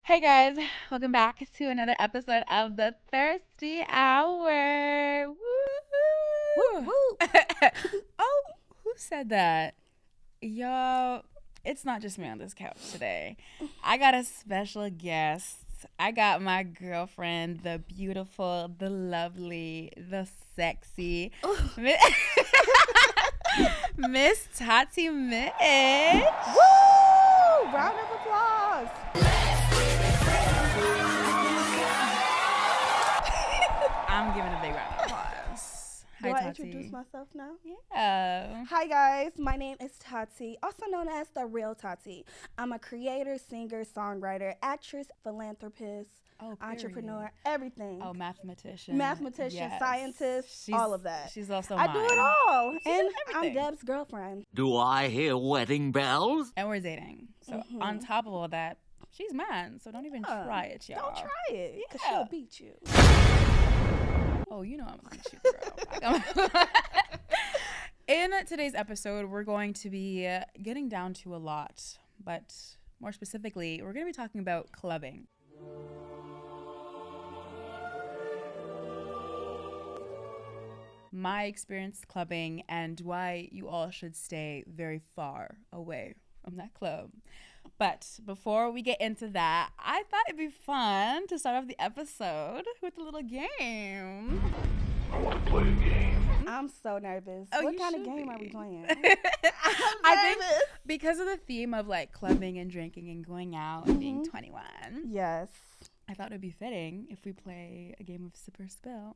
Hey guys, welcome back to another episode of the Thirsty Hour. Whoop, Woo! whoop. Oh, who said that? Yo, it's not just me on this couch today. I got a special guest. I got my girlfriend, the beautiful, the lovely, the sexy, Miss Tati Mitchell. Woo! Round of applause. I'm giving a big round of applause. Do Hi, I Tati. introduce myself now? Yeah. Hi guys, my name is Tati, also known as the real Tati. I'm a creator, singer, songwriter, actress, philanthropist, entrepreneur, everything. Oh, mathematician. Mathematician, Yes. scientist, all of that. She's also I mine. do it all. She And does I'm everything. Deb's girlfriend. Do I hear wedding bells? And we're dating. So on top of all that, she's mine. So don't even try it, y'all. Don't try it, because Yeah. she'll beat you. Oh, you know I'm gonna beat you, girl. In today's episode, we're going to be getting down to a lot, but more specifically, we're going to be talking about clubbing. My experience clubbing and why you all should stay very far away from that club. But before we get into that, I thought it'd be fun to start off the episode with a little game. I want to play a game. I'm so nervous. Oh, What you kind of should game are be. we playing? I think because of the theme of like clubbing and drinking and going out and being 21, Yes. I thought it'd be fitting if we play a game of sip or spill.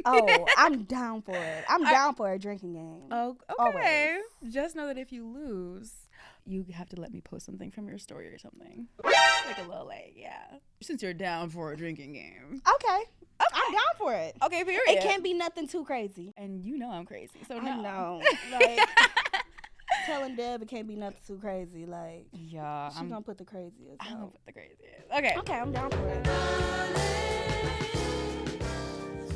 Oh, I'm down for it. I'm down for a drinking game. Oh, okay. Just know that if you lose, you have to let me post something from your story or something. Like a little yeah. Since you're down for a drinking game. Okay. I'm down for it. Okay, period. It can't be nothing too crazy. And you know I'm crazy, so no. I know. Like, telling Deb it can't be nothing too crazy. Like, Yeah, she's gonna put the craziest. I'm gonna out. put the craziest. Okay. Okay, I'm down for it.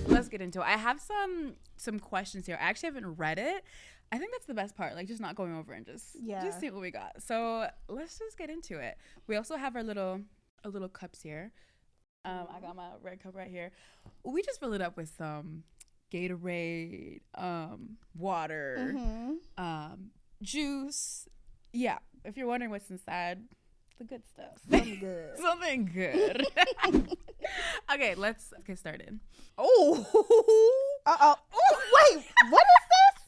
Let's get into it. I have some questions here. I actually haven't read it. I think that's the best part, like just not going over and just see what we got. So let's just get into it. We also have our little cups here. I got my red cup right here. We just fill it up with some Gatorade, water, juice. Yeah, if you're wondering what's inside, the good stuff. Something good. Something good. Okay, let's get started. Oh. Uh-oh. Wait, what is this?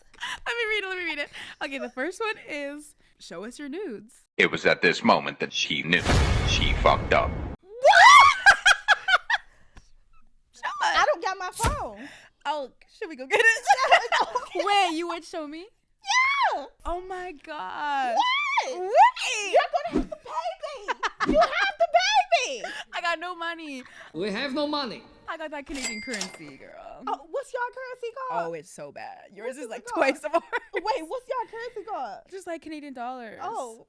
Let me read it. Okay, the first one is show us your nudes. It was at this moment that she knew she fucked up. I don't got my phone. Oh, should we go get it? Wait, you would show me? Yeah. Oh my god. What? Wait. You're gonna have to pay me. You have to pay me. I got no money. We have no money. I got that Canadian currency, girl. Oh, what's your currency called? Oh, it's so bad. Yours is What's like it called? twice of ours. Wait, what's your currency called? Just like Canadian dollars. Oh,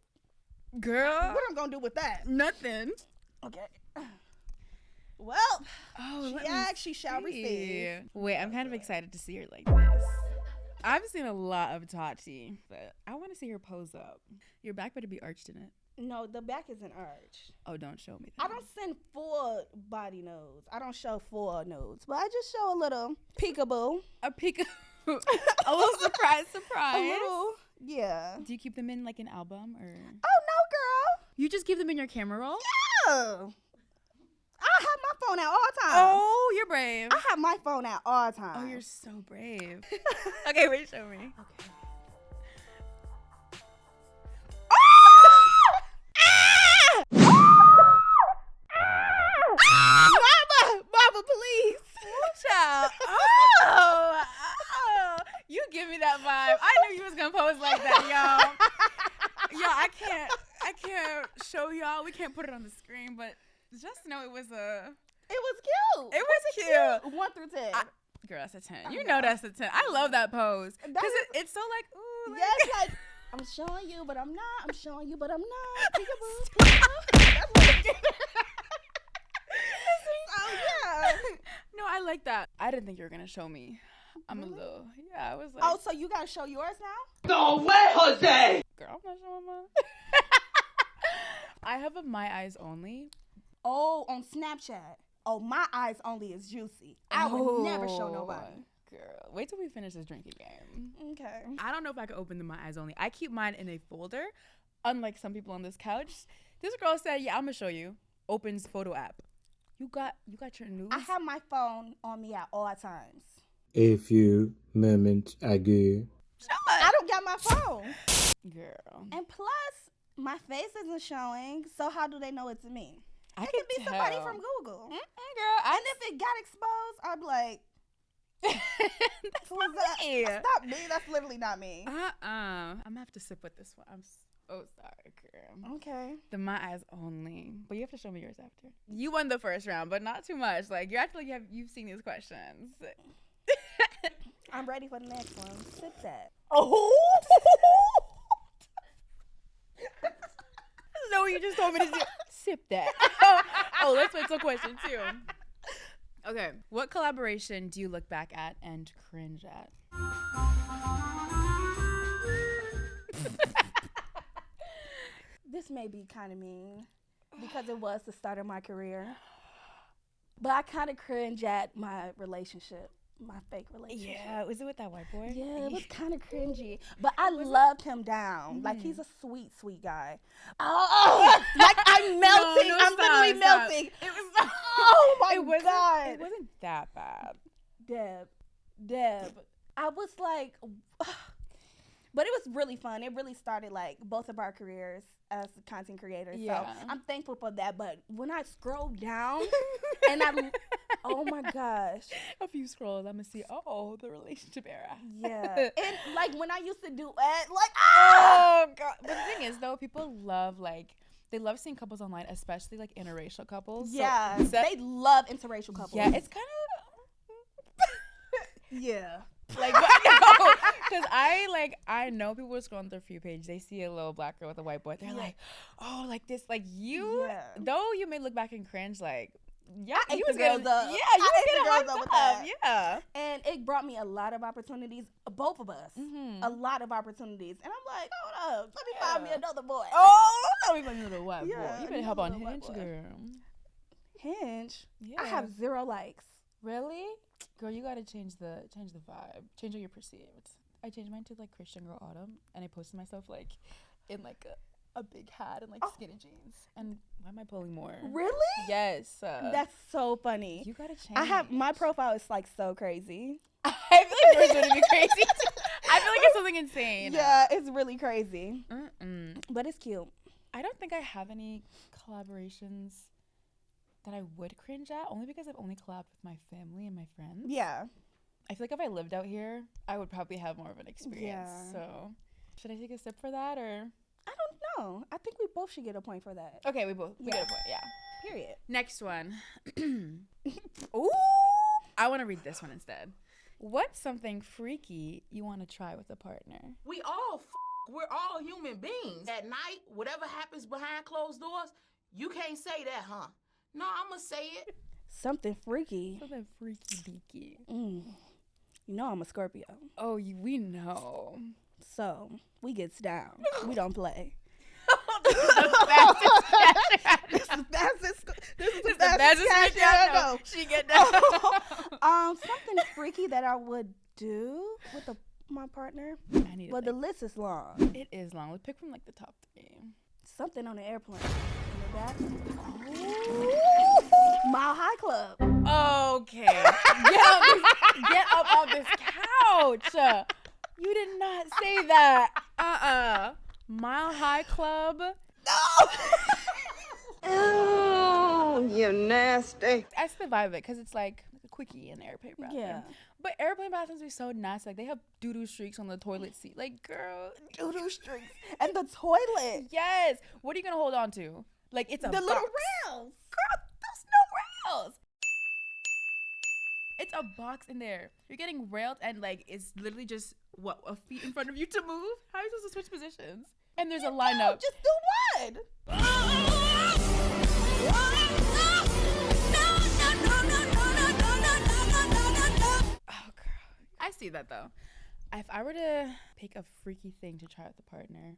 Girl. what I'm gonna do with that? Nothing. Okay. Well, Oh, she let me asked, she shall see. receive. Wait, I'm kind of excited to see her like this. I've seen a lot of Tati, but I want to see her pose up. Your back better be arched in it. No, the back isn't arched. Oh, don't show me I that. don't send full body nodes. I don't show full nodes, but I just show a little peekaboo. A peek. A little surprise. A little, yeah. Do you keep them in like an album or? Oh, no, You just keep them in your camera roll? girl. I have my phone out all the time. Oh, you're brave. I have my phone out all the time. Oh, you're so brave. Okay, wait, show me. Okay. Mama, please. Child. Oh, you give me that vibe. I knew you was gonna pose like that, y'all. Y'all, I can't show y'all. We can't put it on the screen, but just know it was It was cute. It was cute. 1 through 10. Girl, that's a 10. You know that's a 10. I love that pose. Because That it's so like, ooh. Like, yes, like, I'm showing you, but I'm not. I'm showing you, but I'm not. Peekaboo, peekaboo. That's what it's getting. Oh, yeah. No, I like that. I didn't think you were going to show me. I'm a little, yeah, I was like. Oh, so you got to show yours now? No way, Jose! Girl, I'm not showing mine. I have a my eyes only. Oh, on Snapchat. Oh, my eyes only is juicy. I would never show nobody. Girl, wait till we finish this drinking game. Okay. I don't know if I can open my eyes only. I keep mine in a folder, unlike some people on this couch. This girl said, "Yeah, I'm gonna show you." Opens photo app. You got your news. I have my phone on me at all times. A few moments ago. I don't got my phone. Girl. And plus, my face isn't showing, so how do they know it's me? It could be somebody from Google. Girl, and if it got exposed, I'd be like, that's not me. That's not me. That's literally not me. I'm gonna have to sip with this one. I'm so sorry, girl. Okay. My eyes only. But you have to show me yours after. You won the first round, but not too much. Like, you're acting like you've seen these questions. I'm ready for the next one. Sip that. Oh! No, you just told me to sip that. Oh, let's wait till question 2. Okay. What collaboration do you look back at and cringe at? This may be kind of mean because it was the start of my career. But I kind of cringe at my relationship. My fake relationship. Yeah, was it with that white boy? Yeah, it was kind of cringy. But I loved him down. Like, he's a sweet, sweet guy. Oh, like, I'm melting. No, I'm literally melting. It was. Oh, my God. It wasn't that bad. Deb. I was like, but it was really fun. It really started, like, both of our careers as content creators. Yeah. So I'm thankful for that. But when I scroll down and oh my gosh. A few scrolls, I'm gonna see, the relationship era. Yeah. And like when I used to do it, like, oh God. But the thing is though, people love they love seeing couples online, especially like interracial couples. Yeah. So, they love interracial couples. Yeah, it's kind of yeah. Like, because I know people were scrolling through a few pages. They see a little black girl with a white boy. They're like, oh, like this, like you. Yeah. Though you may look back and cringe, like, yeah, you was girls up. Yeah, you was getting girls up with that. Yeah, and it brought me a lot of opportunities. Both of us, a lot of opportunities. And I'm like, hold up, let me find me another boy. Oh, let me find me another white boy. You better help on Hinge, girl. Hinge. Yeah. I have 0 likes. Really? Girl, you gotta change the vibe. Change how you're perceived. I changed mine to like Christian Girl Autumn, and I posted myself like in like a big hat and like skinny jeans. And why am I pulling more? Really? Yes. That's so funny. You gotta change. I have my profile is like so crazy. I feel like yours would be crazy. I feel like it's something insane. Yeah, it's really crazy. But it's cute. I don't think I have any collaborations that I would cringe at, only because I've only collabed with my family and my friends. Yeah. I feel like if I lived out here, I would probably have more of an experience. Yeah. So, should I take a sip for that, or? I don't know. I think we both should get a point for that. Okay, we get a point, yeah. Period. Next one. Ooh! I want to read this one instead. What's something freaky you want to try with a partner? We all we're all human beings. At night, whatever happens behind closed doors, you can't say that, huh? No, I'm going to say it. Something freaky. Something freaky deaky. You know I'm a Scorpio. Oh, we know. So, we gets down. We don't play. This is the fastest cash. This is the fastest cash I know. She get down. Something freaky that I would do with my partner. The list is long. It is long. Let's pick from like the top 3. Something on the airplane. Mile High Club. Okay. Get up on this couch. You did not say that. Mile High Club. No. Oh, you nasty. I still vibe it because it's like a quickie in the airplane bathroom. Yeah. But airplane bathrooms are so nasty. Like, they have doo-doo streaks on the toilet seat. Like, girl. Doo-doo streaks. And the toilet. Yes. What are you going to hold on to? Like, it's a the box. Little rails. Girl, there's no rails. It's a box in there. You're getting railed and, like, it's literally just, a feet in front of you to move? How are you supposed to switch positions? And there's a lineup. Just do one. Oh, girl. I see that, though. If I were to pick a freaky thing to try with a partner.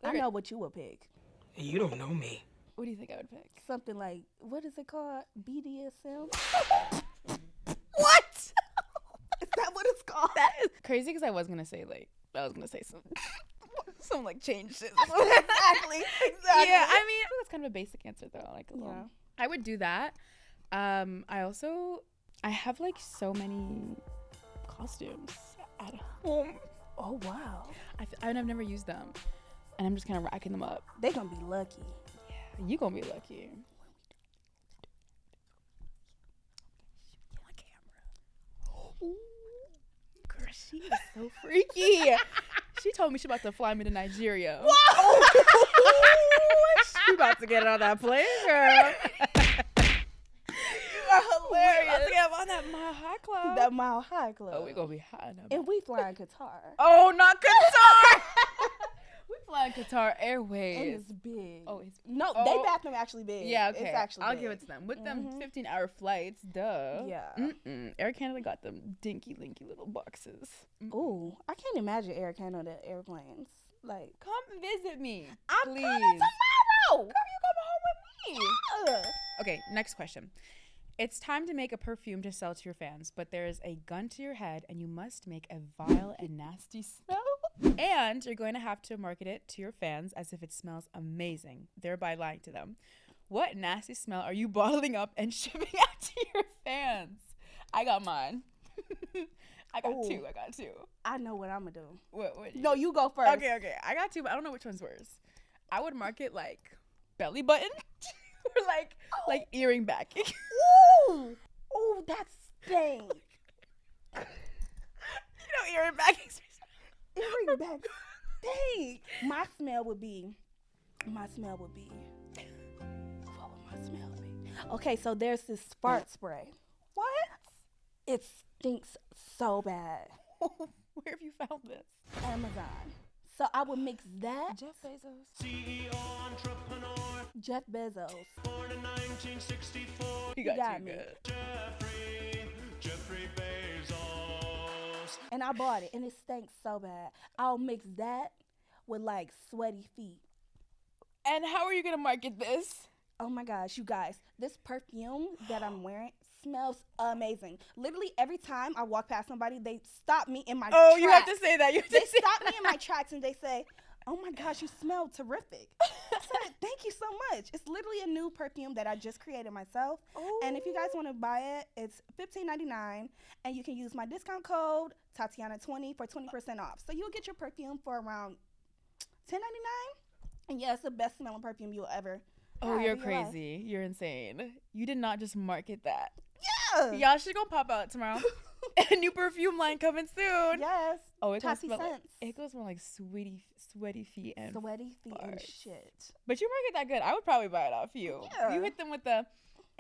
I know what you would pick. You don't know me. What do you think I would pick? Something like, what is it called? BDSM? What? Is that what it's called? That is crazy because I was gonna say some like change shit. Exactly. Yeah, I mean that's kind of a basic answer though. Like, Yeah. I would do that. I have like so many costumes at home. Oh, wow. I've never used them, and I'm just kind of racking them up. They gonna be lucky. Yeah, you gonna be lucky. Ooh, girl, she is so freaky. She told me she about to fly me to Nigeria. Whoa! She about to get on that plane, girl. You are hilarious. About to get on that Mile High Club. That Mile High Club. Oh, we gonna be high enough. And we flying Qatar. Oh, not Qatar. We flying Qatar And Airways. it's big. Oh, it's No, oh. they bathroom actually big. Yeah, okay. It's actually I'll big. give it to them. With them 15-hour flights, duh. Yeah. Air Canada got them dinky, linky little boxes. Ooh, I can't imagine Air Canada airplanes. Like, Come visit me, I'm please. coming tomorrow. Come, you come home with me. Yeah. Okay, next question. It's time to make a perfume to sell to your fans, but there is a gun to your head and you must make a vile and nasty smell. And you're going to have to market it to your fans as if it smells amazing, thereby lying to them. What nasty smell are you bottling up and shipping out to your fans? I got mine. I got two. I know what I'm gonna do. What No, you go first. Okay. I got two, but I don't know which one's worse. I would market like belly button or like earring backing. Ooh, that stink. Earring backing. Earring back stink. My smell would be. What would my smell be? Okay, so there's this fart spray. What? It stinks so bad. Where have you found this? Amazon. So I would mix that. Jeff Bezos. CEO entrepreneur, Jeff Bezos. born in 1964. You got got you me. good. Jeffrey Bezos. And I bought it, and it stank so bad. I'll mix that with like sweaty feet. And how are you gonna market this? Oh my gosh, you guys, this perfume that I'm wearing smells amazing. Literally every time I walk past somebody, they stop me in my Oh, tracks. you have to say that. You have They to say stop me in my tracks and they say, "Oh my gosh, you smell terrific." I said, "Thank you so much." It's literally a new perfume that I just created myself. And if you guys want to buy it, it's $15.99, and you can use my discount code Tatiana20 for 20% off. So you'll get your perfume for around $10.99. And yeah, it's the best smelling perfume you'll ever. Oh, have you're in your life. crazy. You're insane. You did not just market that. Yeah. Y'all should go pop out tomorrow. A new perfume line coming soon. Yes. Oh, it goes Tati smell like, scents. it goes smell like sweaty feet and Sweaty feet and farts. shit. But you market that good. I would probably buy it off you. Yeah. You hit them with the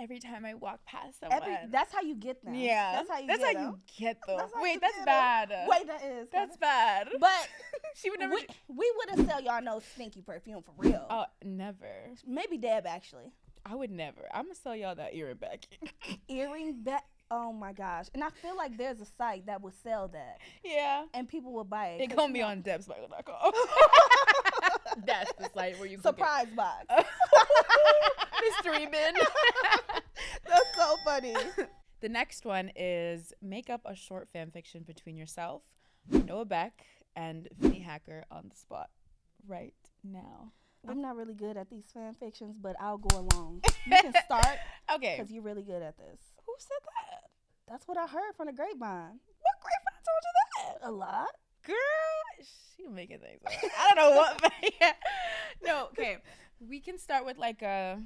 every time I walk past someone. That's how you get them. Yeah. That's how you That's get how them. you get them. That's how Wait, you that's get 'em. bad. Wait, that is. That's bad. But She would never. we wouldn't sell y'all no stinky perfume for real. Oh, never. Maybe Deb actually. I would never. I'm gonna sell y'all that earring backing. Earring back. Oh my gosh. And I feel like there's a site that would sell that Yeah. and people will buy it. It 'cause, gonna be you know, on debsmichael.com. That's the site where you can surprise box. get mystery bin. That's so funny. The next one is make up a short fan fiction between yourself, Noah Beck, and Vinny Hacker on the spot right now. I'm not really good at these fan fictions, but I'll go along. You can start Okay. because you're really good at this. Who said that? That's what I heard from the grapevine. What grapevine told you that? A lot. Girl, she making things up. I don't know what. But yeah. No, okay. We can start with like a.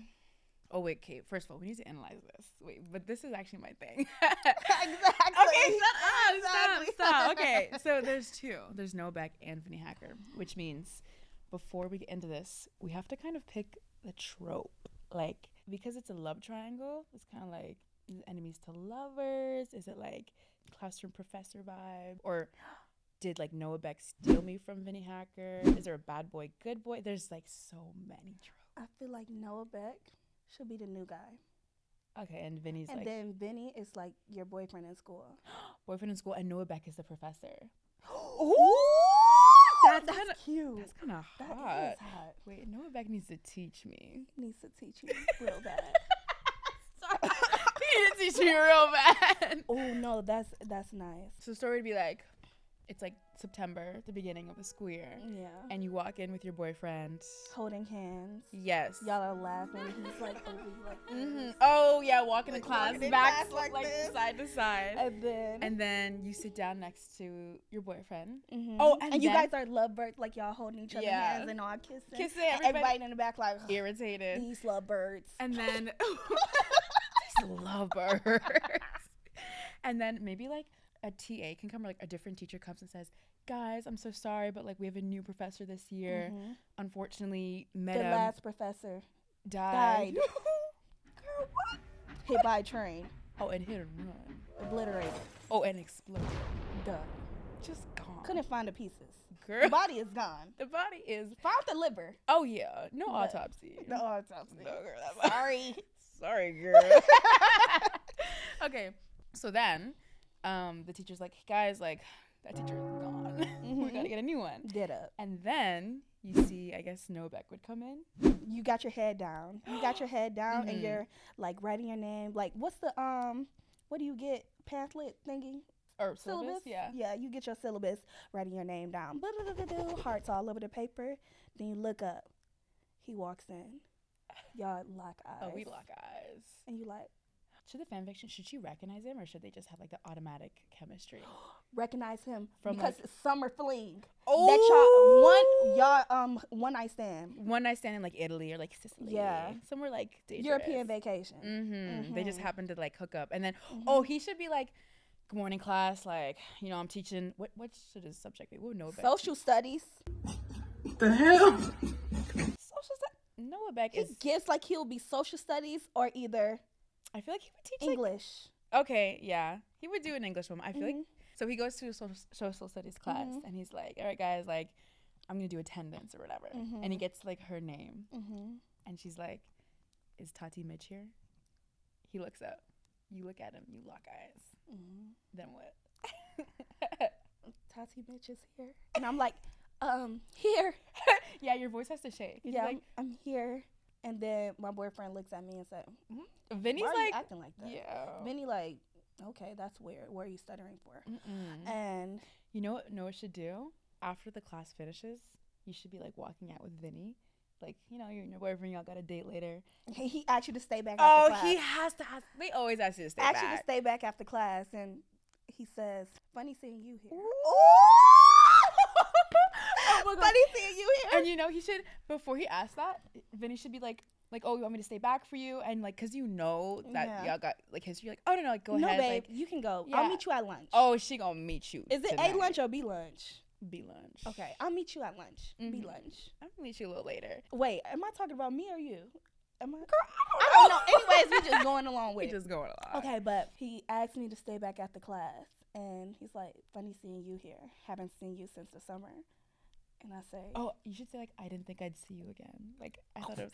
Oh wait, Kate. First of all, we need to analyze this. Wait, but this is actually my thing. Exactly. Okay, shut up. Exactly. Stop. Okay, so there's two. There's Noah Beck and Vinny Hacker, which means before we get into this, we have to kind of pick the trope. Like, because it's a love triangle, it's kind of like, is it enemies to lovers? Is it like classroom professor vibe? Or did like Noah Beck steal me from Vinny Hacker? Is there a bad boy, good boy? There's like so many tropes. I feel like Noah Beck should be the new guy. Okay, and Vinny's And like then Vinny is like your boyfriend in school. boyfriend in school, and Noah Beck is the professor. Ooh, that's cute. That's kind of That hot. is hot. Wait, Noah Beck needs to teach me. Needs to teach you real bad. Sorry. He needs to teach me real bad. Oh no, that's nice. So the story would be like, it's like September, the beginning of the school year. Yeah. And you walk in with your boyfriend. Holding hands. Yes. Y'all are laughing. He's like over you like this. Oh yeah, walking Like in class, walking in back class like this. side to side. And then you sit down next to your boyfriend. Oh, and and you then- guys are lovebirds, like y'all holding each other's Yeah. hands and all kissing. Kissing, And everybody in the back like irritated. these lovebirds. And then these lovebirds. And then maybe like a TA can come, or like a different teacher comes and says, guys, I'm so sorry, but like we have a new professor this year. Unfortunately, The Madam last professor died. Girl, what? Hit by a train. Oh, and hit and run. Obliterated. Oh, and exploded. Done. Just gone. Couldn't find the pieces. Girl. The body is gone. The body is. Found the liver. Oh yeah, no But- autopsy. The autopsy. No, girl, that's Sorry. Sorry, girl. Okay, so then, the teacher's like, guys, like that teacher is gone. We gotta get a new one. Get up. And then you see, I guess Snow Beck would come in. You got your head down. You got your head down and you're like writing your name. Like what's the what do you get? Pamphlet thingy? Or syllabus, yeah. Yeah, you get your syllabus, writing your name down. Hearts all over the paper. Then you look up. He walks in. Y'all lock eyes. Oh, we lock eyes. And you like, Should the fanfiction, should she recognize him, or should they just have like the automatic chemistry? recognize him From, because like- it's summer fling. Oh, That y'all one night stand. one night stand in like Italy or like Sicily. Yeah. Somewhere like dangerous. European vacation. They just happen to like hook up, and then he should be like, "Good morning, class. Like, you know, I'm teaching. What should his subject be? What would Noah Beck? Social studies. Social studies. Noah Beck He is. gives like he'll be social studies or either I feel like he would teach like. English. Okay, yeah, he would do an English one. I feel like so. He goes to a social studies class, and he's like, "All right, guys, like, I'm gonna do attendance or whatever," and he gets like her name, and she's like, "Is Tati Mitch here?" He looks up. You look at him. You lock eyes. Then what? Tati Mitch is here. And I'm like, here. Yeah, your voice has to shake. He's Yeah, like, I'm here. And then my boyfriend looks at me and said, Vinny's why are you like, acting like that? yeah. Vinny like, okay, that's weird. What are you stuttering for? And You know what Noah should do? After the class finishes, you should be like walking out with Vinny. Like, you know, you and your boyfriend, y'all got a date later. he asked you to stay back after class. He has to ask. They always ask you to stay asked you to back. stay back after class. And he says, funny seeing you here. Oh my God. Funny seeing you here. And you know, he should, before he asks that, Vinny should be like, oh, you want me to stay back for you? And like, cause you know that Yeah. y'all got like history. Like, oh no, like go No, ahead. babe, Like, you can go. yeah. I'll meet you at lunch. oh, she gonna meet you. Is it tonight. A lunch or B lunch? B lunch? Okay, I'll meet you at lunch. B lunch. I'm gonna meet you a little later. Wait, am I talking about me or you? Am I? Girl, I don't know. Anyways, we just going along with We it. just going along. Okay, but he asked me to stay back after class, and he's like, "Funny seeing you here. Haven't seen you since the summer." And I say, Oh, you should say like, I didn't think I'd see you again. Like, I thought it was.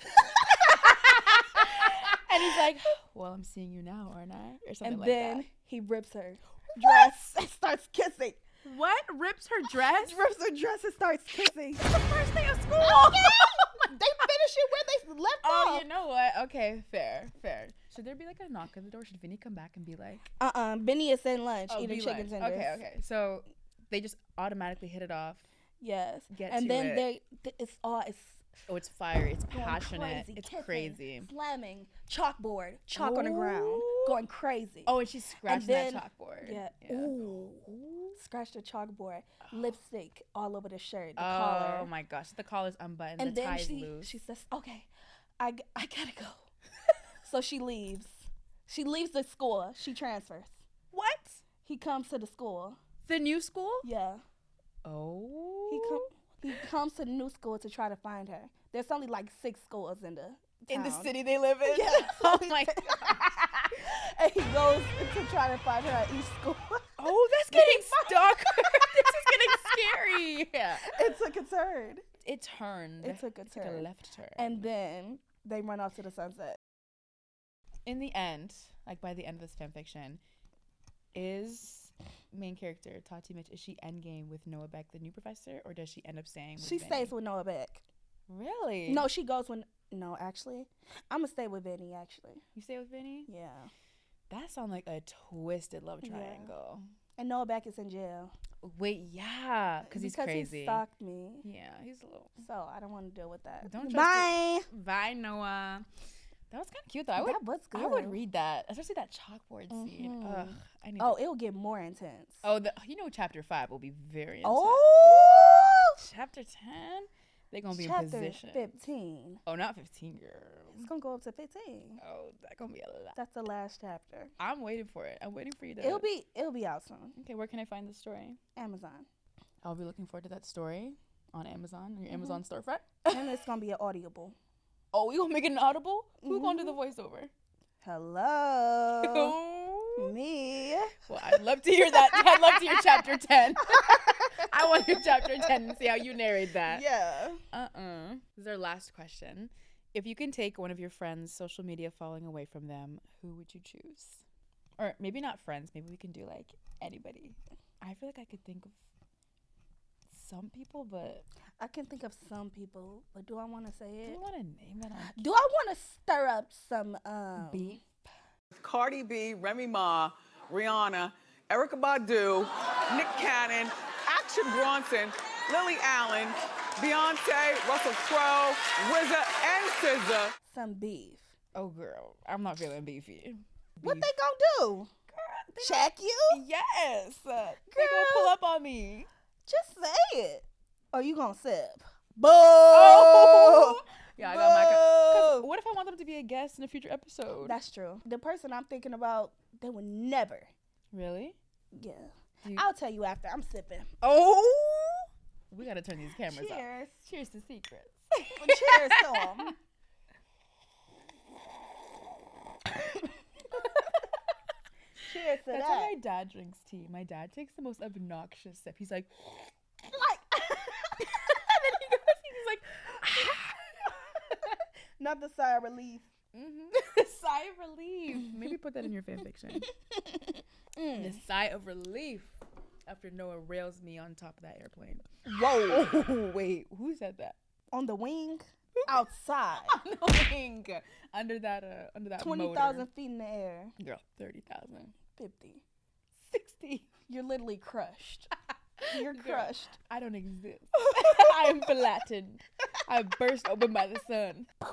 And he's like, well, I'm seeing you now, aren't I? Or something and like then that. he rips her dress and starts kissing. What? Rips her dress? Rips her dress and starts kissing. It's the first day of school. They finish it where they left Oh, off. you know what? Okay, fair. Should there be like a knock on the door? Should Vinny come back and be like, Benny is in lunch oh, eating be chicken like, tenders. Okay. So they just automatically hit it off. Yes. Get and to then it. it's Oh, it's fiery. It's going passionate. crazy, It's kissing, crazy. slamming, chalkboard, chalk on the ground, Ooh. going crazy. Oh, and she's scratching then- that chalkboard. Yeah. Ooh. Scratched the chalkboard. Lipstick all over the shirt, the collar. Oh my gosh, the collar's unbuttoned, And the then tie's loose. she says, "Okay, I gotta go." So she leaves. She leaves the school. She transfers. What? He comes to the school. The new school? Yeah. Oh. He comes to the new school to try to find her. There's only like 6 schools in the In the town. city they live in? Yeah. Oh my god. And he goes to try to find her at each school. Oh, that's getting stalker. This is getting scary. It took a turn. It turned. It took a It took a turn. left turn. And then they run off to the sunset. in the end, like by the end of this fan fiction, is main character, Tati Mitchell, is she endgame with Noah Beck, the new professor, or does she end up staying with She Vinny? stays with Noah Beck. Really? No, she goes with. No, actually, I'm gonna stay with Vinny. Actually, You stay with Vinny? yeah. That sounds like a twisted love Yeah. triangle. And Noah Beck is in jail Wait, yeah, because he's crazy. he stalked me. Yeah, he's a little. So I don't want to deal with that. Don't trust Bye. Bye, Noah. That was kind of cute though. That was good. I would read that, especially that chalkboard scene. Mhm. Ugh, I need. Oh, it'll get more intense. Chapter 5 will be very intense. Oh, Chapter 10, they're gonna be in chapter position. 15. Oh, not 15, girl. It's gonna go up to 15. Oh, that's gonna be a lot. That's the last chapter. I'm waiting for it. I'm waiting for you to. It'll be out soon. Okay, where can I find the story? Amazon. I'll be looking forward to that story on Amazon, on your Amazon storefront. And it's gonna be an audible. Oh, we gonna make it an audible? Who gonna do the voiceover? Hello. Oh. Me. Well, I'd love to hear that. I'd love to hear chapter 10. I want to hear chapter 10 and see how you narrate that. Yeah. This is our last question. If you can take one of your friends' social media following away from them, who would you choose? Or maybe not friends. Maybe we can do like anybody. I feel like I could think of some people, but I can think of some people, but do I want to say do it? you want to name it? Do I want to stir up some Beef. Cardi B, Remy Ma, Rihanna, Erykah Badu, Nick Cannon, Action Bronson, Lily Allen, Beyonce, Russell Crowe, RZA, and SZA. some beef? Oh, girl. I'm not feeling beefy. What Beef. they gonna do? Check you? Yes. They gonna pull up on me. Just say it. Or you gonna sip? Boo! Oh! Yeah, I got my. Boo! What if I want them to be a guest in a future episode? That's true. The person I'm thinking about, they would never. Really? Yeah. Do you- I'll tell you after. I'm sipping. Oh! We gotta turn these cameras off. Cheers. Cheers to secrets. Cheers to 'em. Cheers to That's that. how my dad drinks tea. My dad takes the most obnoxious sip. He's like, Like, and then he goes, he's like, not the sigh of relief. sigh of relief. Maybe put that in your fan fiction. The sigh of relief after Noah rails me on top of that airplane. Whoa. Oh, wait, who said that? On the wing, outside. On the wing, under that 20,000 feet in the air. motor. Girl, 30,000, 50. 60. You're literally crushed. You're Girl, crushed. I don't exist. I am flattened. I burst open by the sun. I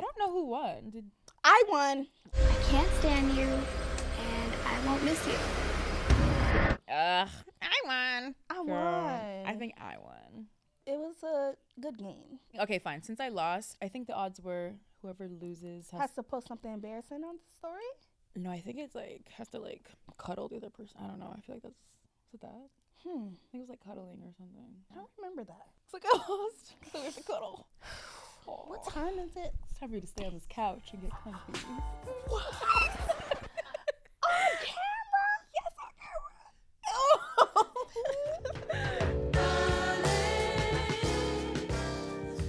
don't know who won. I won. I can't stand you, and I won't miss you. I won. I Girl, won. I think I won. It was a good game. Okay, fine. Since I lost, I think the odds were whoever loses Has to post something embarrassing on the story? No, I think it's like has to like cuddle the other person. I don't know. I feel like that's is it that? I think it was like cuddling or something. I don't remember that. It's like I lost, so we have to cuddle. Oh, What time is it? it's time for you to stay on this couch and get comfy. What? On camera? Yes, on camera.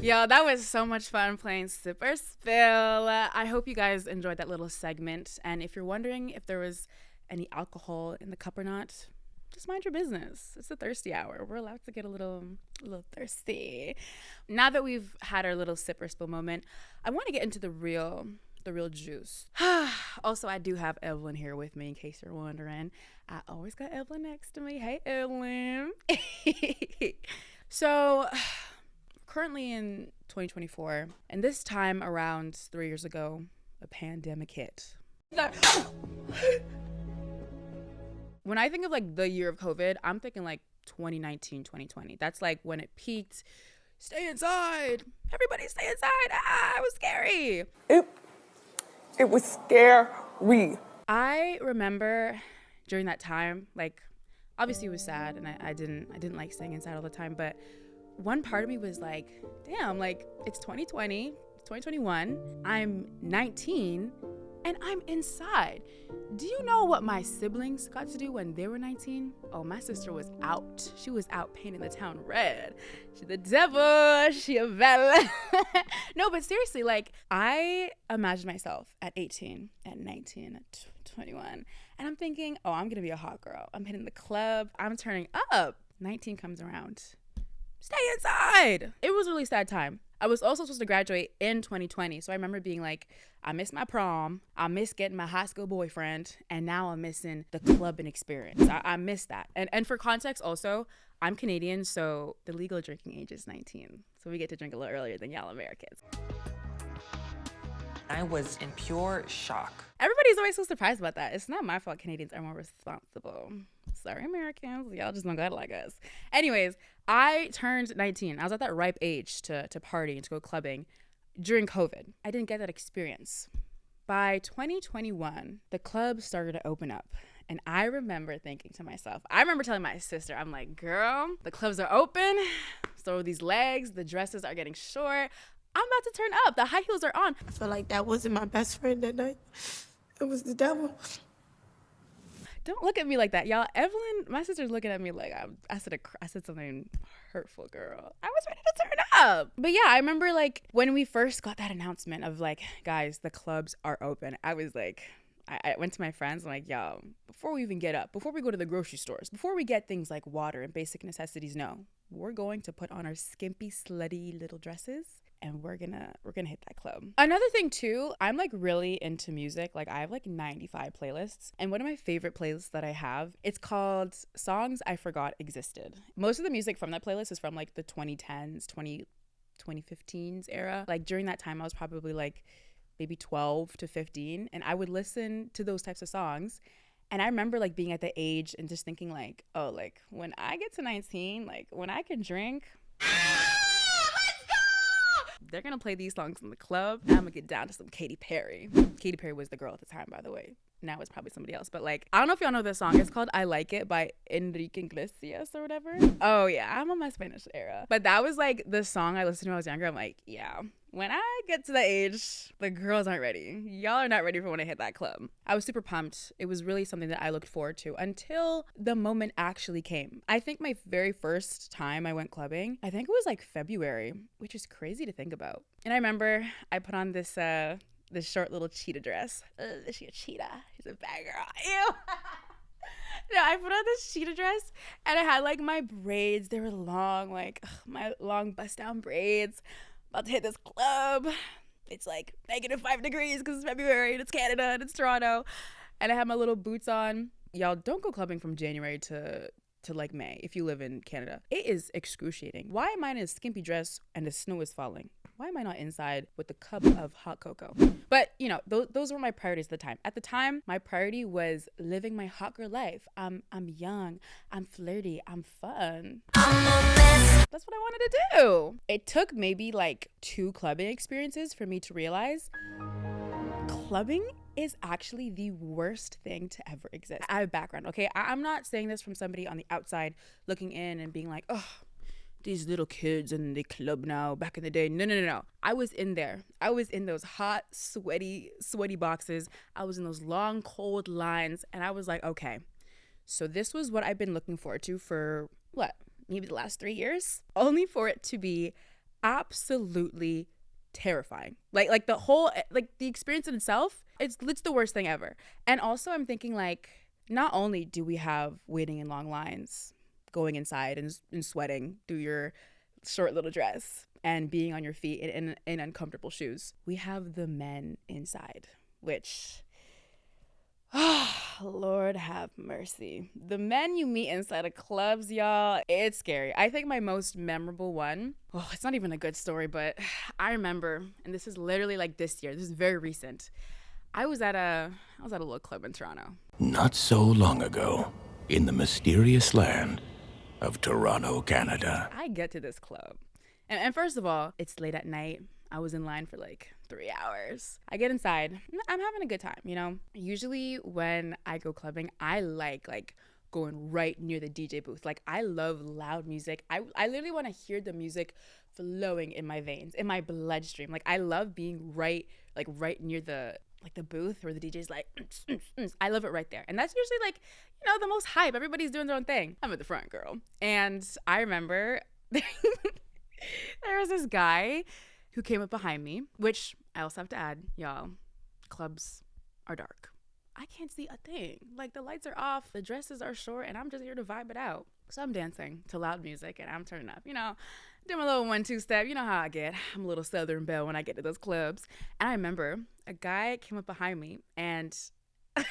Yo, that was so much fun playing Sip or Spill. I hope you guys enjoyed that little segment. And if you're wondering if there was any alcohol in the cup or not, just mind your business. It's a thirsty hour. We're allowed to get a little thirsty. Now that we've had our little Sip or Spill moment, I want to get into the real juice. Also, I do have Evelyn here with me in case you're wondering. I always got Evelyn next to me. Hey, Evelyn. So, currently in 2024, and this time around 3 years ago, a pandemic hit. When I think of like the year of COVID, I'm thinking like 2019, 2020. That's like when it peaked. Stay inside. Everybody stay inside. It was scary. It was scary. I remember during that time, like obviously it was sad and I didn't like staying inside all the time, but one part of me was like, damn, like it's 2020, it's 2021. I'm 19 and I'm inside. Do you know what my siblings got to do when they were 19? Oh, my sister was out. She was out painting the town red. She the devil. She a villain. No, but seriously, like, I imagine myself at 18, at 19, at 21, and I'm thinking, oh, I'm gonna be a hot girl. I'm hitting the club. I'm turning up. 19 comes around. Stay inside. It was a really sad time. I was also supposed to graduate in 2020. So I remember being like, I missed my prom. I missed getting my high school boyfriend. And now I'm missing the clubbing experience. I missed that. And for context also, I'm Canadian. So the legal drinking age is 19. So we get to drink a little earlier than y'all Americans. I was in pure shock. Everybody's always so surprised about that. It's not my fault Canadians are more responsible. Sorry, Americans. Y'all just don't got it like us. Anyways, I turned 19. I was at that ripe age to party and to go clubbing during COVID. I didn't get that experience. By 2021, the clubs started to open up. And I remember thinking to myself, I remember telling my sister, I'm like, girl, the clubs are open. So these legs, the dresses are getting short. I'm about to turn up. The high heels are on. I feel like that wasn't my best friend that night. It was the devil. Don't look at me like that, y'all. Evelyn, my sister's looking at me like I said something hurtful, girl. I was ready to turn up. But yeah, I remember like when we first got that announcement of like, guys, the clubs are open. I was like, I went to my friends. I'm like, yo, before we even get up, before we go to the grocery stores, before we get things like water and basic necessities, no, we're going to put on our skimpy, slutty little dresses. And we're gonna hit that club. Another thing too, I'm like really into music. Like I have like 95 playlists. And one of my favorite playlists that I have, it's called Songs I Forgot Existed. Most of the music from that playlist is from like the 2010s, 2015s era. Like during that time, I was probably like maybe 12 to 15. And I would listen to those types of songs. And I remember like being at the age and just thinking like, oh, like when I get to 19, like when I can drink, they're gonna play these songs in the club. I'm gonna get down to some Katy Perry. Katy Perry was the girl at the time, by the way. Now it's probably somebody else. But like, I don't know if y'all know this song. It's called I Like It by Enrique Iglesias or whatever. Oh yeah, I'm on my Spanish era. But that was like the song I listened to when I was younger. I'm like, yeah, when I get to the age, the girls aren't ready. Y'all are not ready for when I hit that club. I was super pumped. It was really something that I looked forward to until the moment actually came. I think my very first time I went clubbing, I think it was like February, which is crazy to think about. And I remember I put on this short little cheetah dress. Is she a cheetah? She's a bad girl. Ew. No, I put on this cheetah dress and I had like my braids. They were long, like my long bust down braids. About to hit this club. It's like -5 degrees because it's February and it's Canada and it's Toronto. And I had my little boots on. Y'all don't go clubbing from January to like May if you live in Canada. It is excruciating. Why am I in a skimpy dress and the snow is falling? Why am I not inside with a cup of hot cocoa? But, you know, those were my priorities at the time. At the time, my priority was living my hot girl life. I'm young. I'm flirty. I'm fun. That's what I wanted to do. It took maybe like 2 clubbing experiences for me to realize clubbing is actually the worst thing to ever exist. I have a background, okay? I'm not saying this from somebody on the outside looking in and being like, oh, these little kids in the club now, back in the day. No. I was in there. I was in those hot, sweaty boxes. I was in those long, cold lines. And I was like, okay, so this was what I've been looking forward to for, what, maybe the last 3 years? Only for it to be absolutely terrifying. Like the whole, like the experience in itself, it's the worst thing ever. And also I'm thinking like, not only do we have waiting in long lines, going inside and sweating through your short little dress and being on your feet in uncomfortable shoes, we have the men inside, which, Lord have mercy. The men you meet inside of clubs, y'all, it's scary. I think my most memorable one, it's not even a good story, but I remember, and this is literally like this year, this is very recent. I was at a little club in Toronto. Not so long ago, in the mysterious land of Toronto, Canada. I get to this club. And first of all, it's late at night. I was in line for like 3 hours. I get inside. I'm having a good time, you know? Usually when I go clubbing, I like going right near the DJ booth. Like I love loud music. I literally want to hear the music flowing in my veins, in my bloodstream. Like I love being right near the like the booth where the DJ's like, I love it right there. And that's usually like, you know, the most hype. Everybody's doing their own thing. I'm at the front, girl. And I remember there was this guy who came up behind me, which I also have to add, y'all, clubs are dark. I can't see a thing. Like, the lights are off, the dresses are short, and I'm just here to vibe it out. So I'm dancing to loud music, and I'm turning up, you know, doing my little 1-2 step. You know how I get. I'm a little Southern belle when I get to those clubs. And I remember a guy came up behind me, and and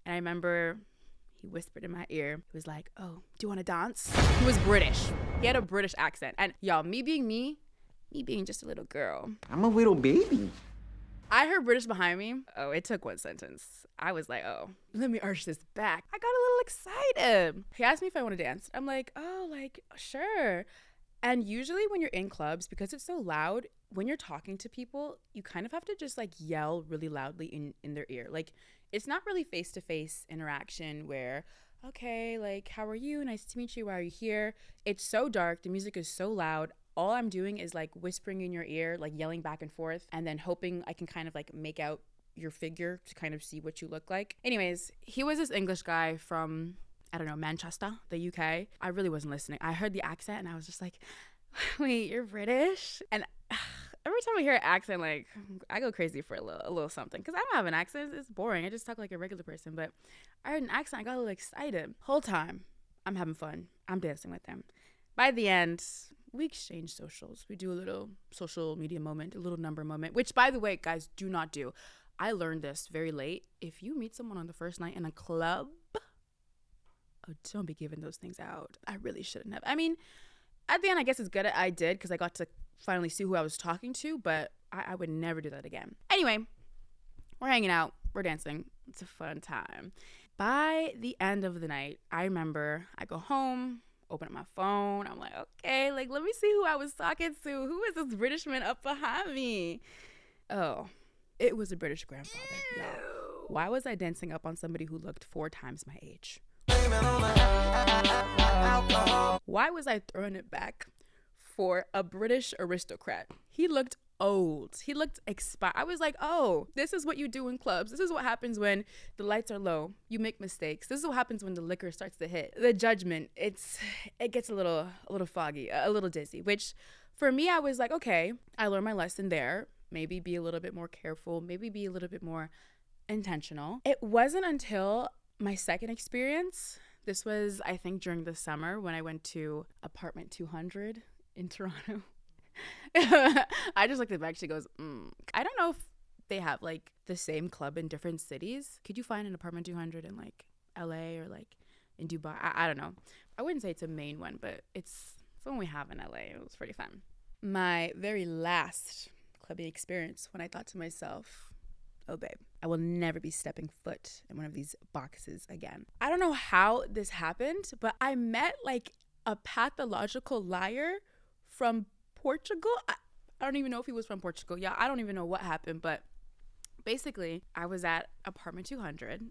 I remember he whispered in my ear. He was like, oh, do you want to dance? He was British. He had a British accent. And y'all, me being just a little girl. I'm a little baby. I heard British behind me. Oh, it took one sentence. I was like, oh, let me arch this back. I got a little excited. He asked me if I want to dance. I'm like, oh, like, sure. And usually when you're in clubs, because it's so loud, when you're talking to people, you kind of have to just like yell really loudly in their ear. Like, it's not really face-to-face interaction where, okay, like, how are you? Nice to meet you. Why are you here? It's so dark. The music is so loud. All I'm doing is like whispering in your ear, like yelling back and forth, and then hoping I can kind of like make out your figure to kind of see what you look like. Anyways, he was this English guy from, I don't know, Manchester, the UK. I really wasn't listening. I heard the accent and I was just like, wait, you're British? And every time I hear an accent, like, I go crazy for a little something, because I don't have an accent. It's boring. I just talk like a regular person. But I heard an accent. I got a little excited. Whole time, I'm having fun. I'm dancing with him. By the end, we exchange socials. We do a little social media moment, a little number moment, which, by the way, guys, do not do. I learned this very late. If you meet someone on the first night in a club, oh, don't be giving those things out. I really shouldn't have. I mean, at the end, I guess it's good I did, because I got to finally see who I was talking to, but I would never do that again. Anyway, we're hanging out. We're dancing. It's a fun time. By the end of the night, I remember I go home, open up my phone. I'm like, okay, like, let me see who I was talking to. Who is this British man up behind me? Oh, it was a British grandfather. Y'all. Why was I dancing up on somebody who looked 4 times my age? Why was I throwing it back for a British aristocrat? He looked old. He looked expired. I was like, oh, this is what you do in clubs. This is what happens when the lights are low. You make mistakes. This is what happens when the liquor starts to hit. The judgment, it gets a little foggy, a little dizzy, which for me, I was like, okay, I learned my lesson there. Maybe be a little bit more careful, maybe be a little bit more intentional. It wasn't until my second experience, this was, I think, during the summer when I went to apartment 200 in Toronto. I just looked at back. She goes, I don't know if they have like the same club in different cities. Could you find an apartment 200 in like LA or like in Dubai? I don't know. I wouldn't say it's a main one, but it's one we have in LA. It was pretty fun. My very last clubbing experience, when I thought to myself, oh babe, I will never be stepping foot in one of these boxes again. I don't know how this happened, but I met like a pathological liar from Portugal. I don't even know if he was from Portugal. Yeah, I don't even know what happened, but basically I was at apartment 200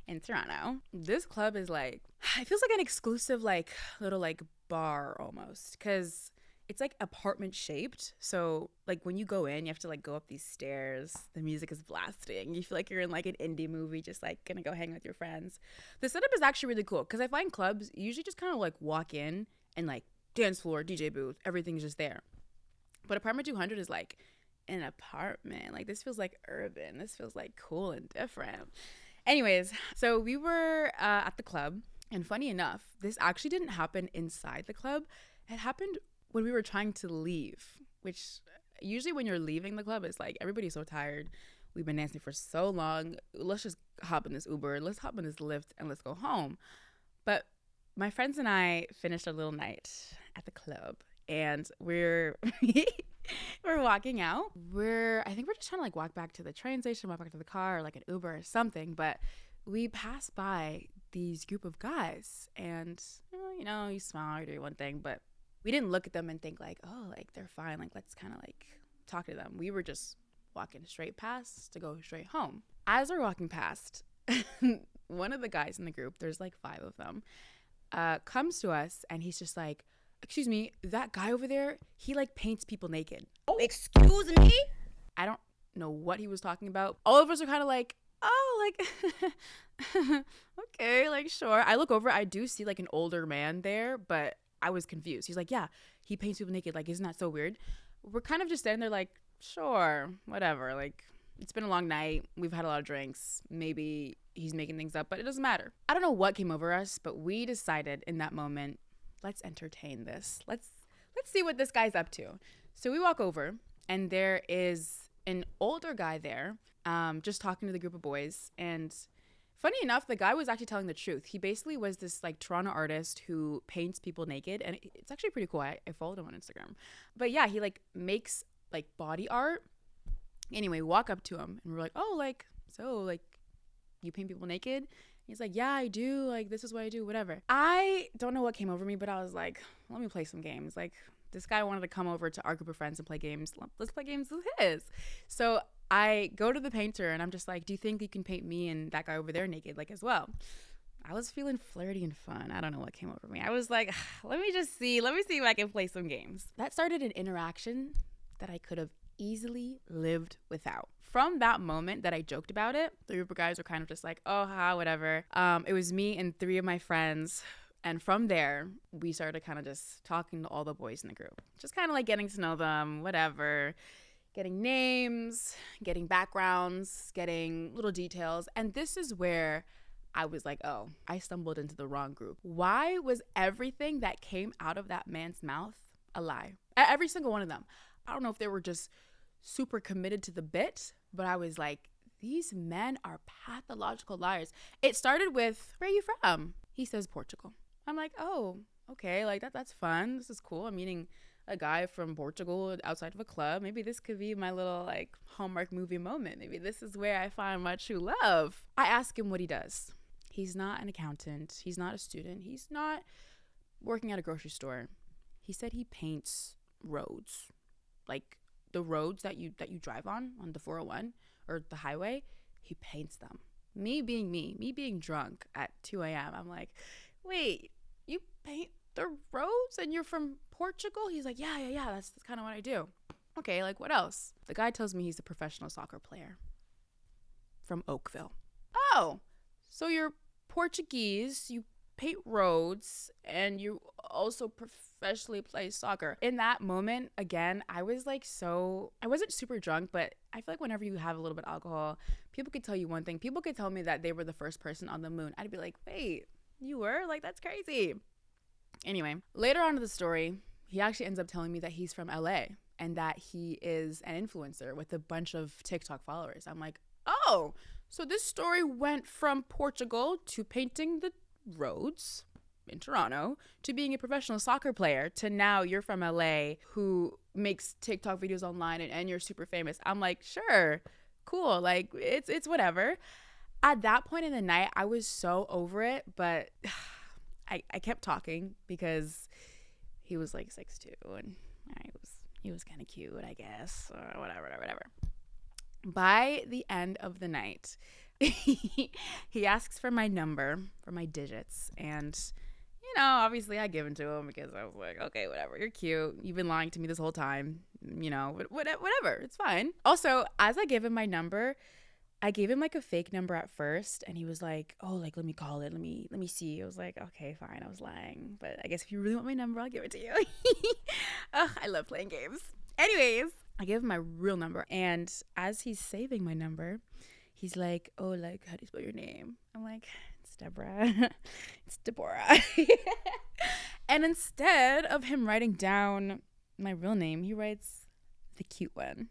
in Toronto. This club is like, it feels like an exclusive like little like bar almost, because it's like apartment shaped. So like when you go in, you have to like go up these stairs. The music is blasting. You feel like you're in like an indie movie, just like gonna go hang with your friends. The setup is actually really cool, because I find clubs, you usually just kind of like walk in and like dance floor, DJ booth, everything's just there. But apartment 200 is like an apartment. Like, this feels like urban. This feels like cool and different. Anyways, so we were at the club, and funny enough, this actually didn't happen inside the club. It happened when we were trying to leave, which usually when you're leaving the club, it's like everybody's so tired. We've been dancing for so long. Let's just hop in this Uber. Let's hop in this Lyft and let's go home. But my friends and I finished our little night at the club, and we're walking out. I think we're just trying to like walk back to the train station, walk back to the car, or like an Uber or something. But we passed by these group of guys, and you know, you smile, you do one thing, but we didn't look at them and think like, oh, like they're fine. Like, let's kind of like talk to them. We were just walking straight past to go straight home. As we're walking past, one of the guys in the group, there's like 5 of them, comes to us, and he's just like, excuse me, that guy over there, he like paints people naked. Oh, excuse me? I don't know what he was talking about. All of us are kind of like, oh, like, okay, like, sure. I look over, I do see like an older man there, but I was confused. He's like, yeah, he paints people naked. Like, isn't that so weird? We're kind of just standing there like, sure, whatever. Like, it's been a long night. We've had a lot of drinks. Maybe he's making things up, but it doesn't matter. I don't know what came over us, but we decided in that moment, let's entertain this. Let's see what this guy's up to. So we walk over, and there is an older guy there, just talking to the group of boys. And funny enough, the guy was actually telling the truth. He basically was this like Toronto artist who paints people naked, and it's actually pretty cool. I followed him on Instagram. But yeah, he like makes like body art. Anyway, walk up to him, and we're like, oh, like, so like, you paint people naked? He's like, yeah, I do. Like, this is what I do, whatever. I don't know what came over me, but I was like, let me play some games. Like, this guy wanted to come over to our group of friends and play games. Let's play games with his. So I go to the painter, and I'm just like, do you think you can paint me and that guy over there naked, like, as well? I was feeling flirty and fun. I don't know what came over me. I was like, let me see if I can play some games. That started an interaction that I could have easily lived without. From that moment that I joked about it, the group of guys were kind of just like, oh, whatever. It was me and 3 of my friends. And from there, we started kind of just talking to all the boys in the group. Just kind of like getting to know them, whatever. Getting names, getting backgrounds, getting little details. And this is where I was like, oh, I stumbled into the wrong group. Why was everything that came out of that man's mouth a lie? Every single one of them. I don't know if they were just super committed to the bit, but I was like, these men are pathological liars. It started with, where are you from? He says Portugal. I'm like, oh, okay, like that's fun. This is cool. I'm meeting a guy from Portugal outside of a club. Maybe this could be my little like Hallmark movie moment. Maybe this is where I find my true love. I ask him what he does. He's not an accountant. He's not a student. He's not working at a grocery store. He said he paints roads. Like the roads that you drive on the 401 or the highway, he paints them. Me being drunk at 2 a.m. I'm like, wait, you paint the roads and you're from Portugal? He's like, yeah, that's kind of what I do. Okay, like what else? The guy tells me he's a professional soccer player from Oakville. Oh, so you're Portuguese, you paint roads, and you also professionally play soccer. In that moment, again, I was like I wasn't super drunk, but I feel like whenever you have a little bit of alcohol, people could tell you one thing. People could tell me that they were the first person on the moon. I'd be like, wait, you were? Like, that's crazy. Anyway, later on in the story, he actually ends up telling me that he's from LA and that he is an influencer with a bunch of TikTok followers. I'm like, oh, so this story went from Portugal to painting the roads in Toronto to being a professional soccer player to now you're from LA who makes TikTok videos online and you're super famous. I'm like, sure, cool, like it's whatever. At that point in the night, I was so over it, but I kept talking because he was like 6'2" and he was kind of cute, I guess, or whatever. By the end of the night, he asks for my number, for my digits, and obviously I give it to him because I was like, okay, whatever, you're cute, you've been lying to me this whole time, whatever, it's fine. Also, as I gave him my number, I gave him like a fake number at first, and he was like, oh, like, let me call it, let me see. I was like, okay, fine, I was lying, but I guess if you really want my number, I'll give it to you. Ugh, I love playing games. Anyways, I gave him my real number, and as he's saving my number, he's like, oh, like, how do you spell your name? I'm like, it's Deborah. It's Deborah. And instead of him writing down my real name, he writes the cute one.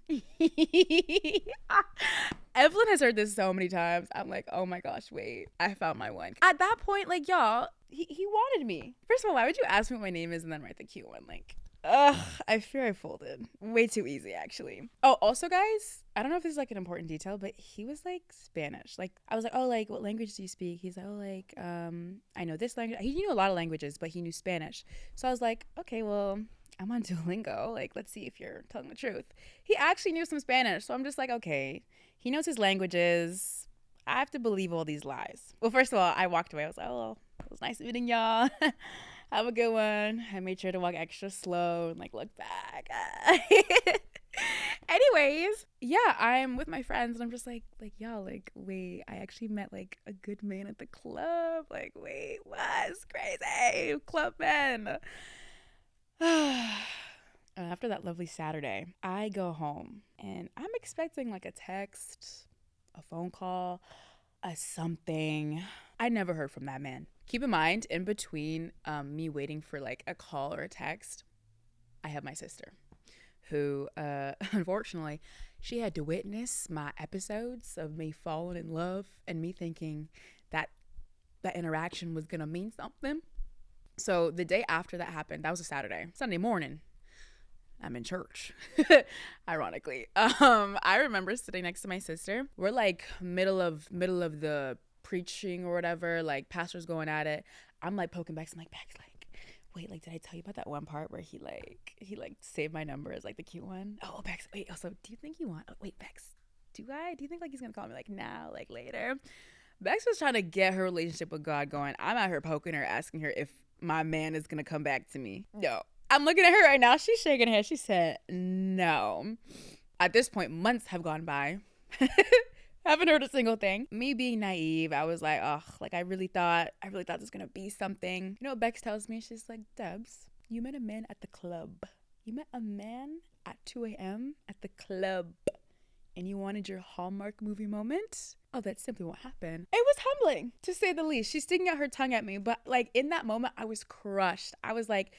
Evelyn has heard this so many times. I'm like, oh my gosh, wait, I found my one. At that point, like, y'all, he wanted me. First of all, why would you ask me what my name is and then write the cute one? Like, ugh, I fear I folded. Way too easy, actually. Oh, also, guys, I don't know if this is like an important detail, but he was like Spanish. Like, I was like, oh, like, what language do you speak? He's like, oh, like, I know this language. He knew a lot of languages, but he knew Spanish. So I was like, okay, well, I'm on Duolingo. Like, let's see if you're telling the truth. He actually knew some Spanish. So I'm just like, okay, he knows his languages. I have to believe all these lies. Well, first of all, I walked away. I was like, oh, it was nice meeting y'all. Have a good one. I made sure to walk extra slow and like look back. Anyways, yeah, I'm with my friends and I'm just like, y'all, like, wait, I actually met like a good man at the club. Like, wait, what? It's crazy. Club men. After that lovely Saturday, I go home and I'm expecting like a text, a phone call, a something. I never heard from that man. Keep in mind, in between me waiting for like a call or a text, I have my sister who, unfortunately, she had to witness my episodes of me falling in love and me thinking that that interaction was going to mean something. So the day after that happened, that was a Saturday. Sunday morning, I'm in church, ironically. I remember sitting next to my sister. We're like middle of the preaching or whatever, like pastor's going at it. I'm like poking Bex. I'm like, Bex, like, wait, like, did I tell you about that one part where he saved my number as like the cute one? Oh, Bex, wait, also, do you think you want, oh, wait, Bex, do you think like he's gonna call me like now, like later? Bex was trying to get her relationship with God going. I'm at her poking her, asking her if my man is gonna come back to me. No. I'm looking at her right now. She's shaking her head. She said, no. At this point, months have gone by. Haven't heard a single thing. Me being naive, I was like, oh, like I really thought this was gonna be something. You know what Bex tells me? She's like, Debs, you met a man at the club. You met a man at 2 a.m. at the club. And you wanted your Hallmark movie moment? Oh, that's simply what happened. It was humbling, to say the least. She's sticking out her tongue at me, but like in that moment, I was crushed. I was like,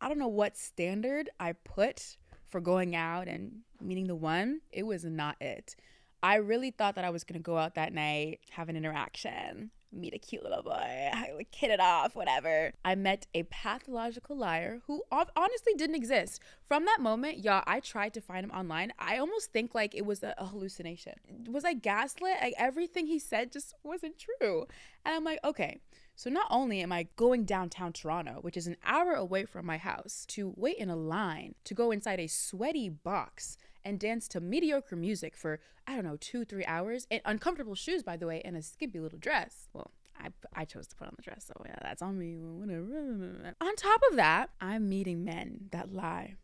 I don't know what standard I put for going out and meeting the one. It was not it. I really thought that I was going to go out that night, have an interaction, meet a cute little boy, like hit it off, whatever. I met a pathological liar who honestly didn't exist. From that moment, y'all, I tried to find him online. I almost think like it was a hallucination. Was I gaslit? Like everything he said just wasn't true. And I'm like, okay. So not only am I going downtown Toronto, which is an hour away from my house, to wait in a line to go inside a sweaty box and dance to mediocre music for, I don't know, 2-3 hours, in uncomfortable shoes, by the way, and a skimpy little dress. Well, I chose to put on the dress, so yeah, that's on me, whatever. On top of that, I'm meeting men that lie.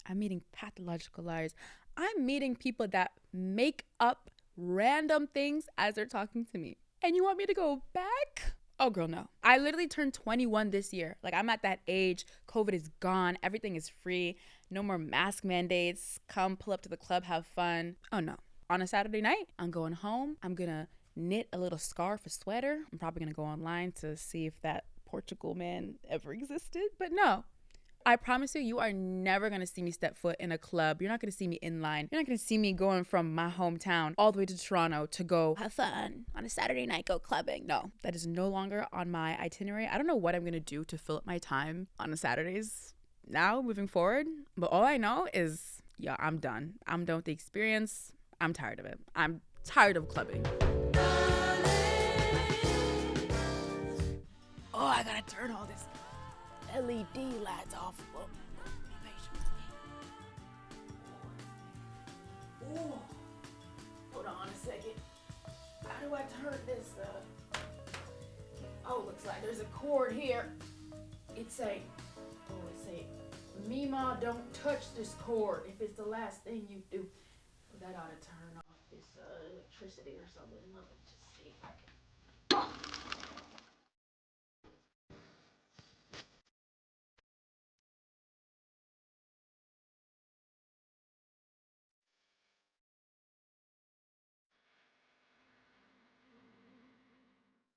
I'm meeting pathological liars. I'm meeting people that make up random things as they're talking to me. And you want me to go back? Oh, girl, no. I literally turned 21 this year. Like, I'm at that age. COVID is gone. Everything is free. No more mask mandates. Come pull up to the club, have fun. Oh, no. On a Saturday night, I'm going home. I'm going to knit a little scarf, a sweater. I'm probably going to go online to see if that Portugal man ever existed. But no. I promise you, you are never going to see me step foot in a club. You're not going to see me in line. You're not going to see me going from my hometown all the way to Toronto to go have fun on a Saturday night, go clubbing. No, that is no longer on my itinerary. I don't know what I'm going to do to fill up my time on the Saturdays now moving forward. But all I know is, yeah, I'm done. I'm done with the experience. I'm tired of it. I'm tired of clubbing. Oh, I got to turn all this LED lights off. Whoa. Be patient with me. Ooh. Hold on a second. How do I turn this up? Oh, looks like there's a cord here. It's a Mima, don't touch this cord if it's the last thing you do. That ought to turn off this electricity or something. Let me just see if I can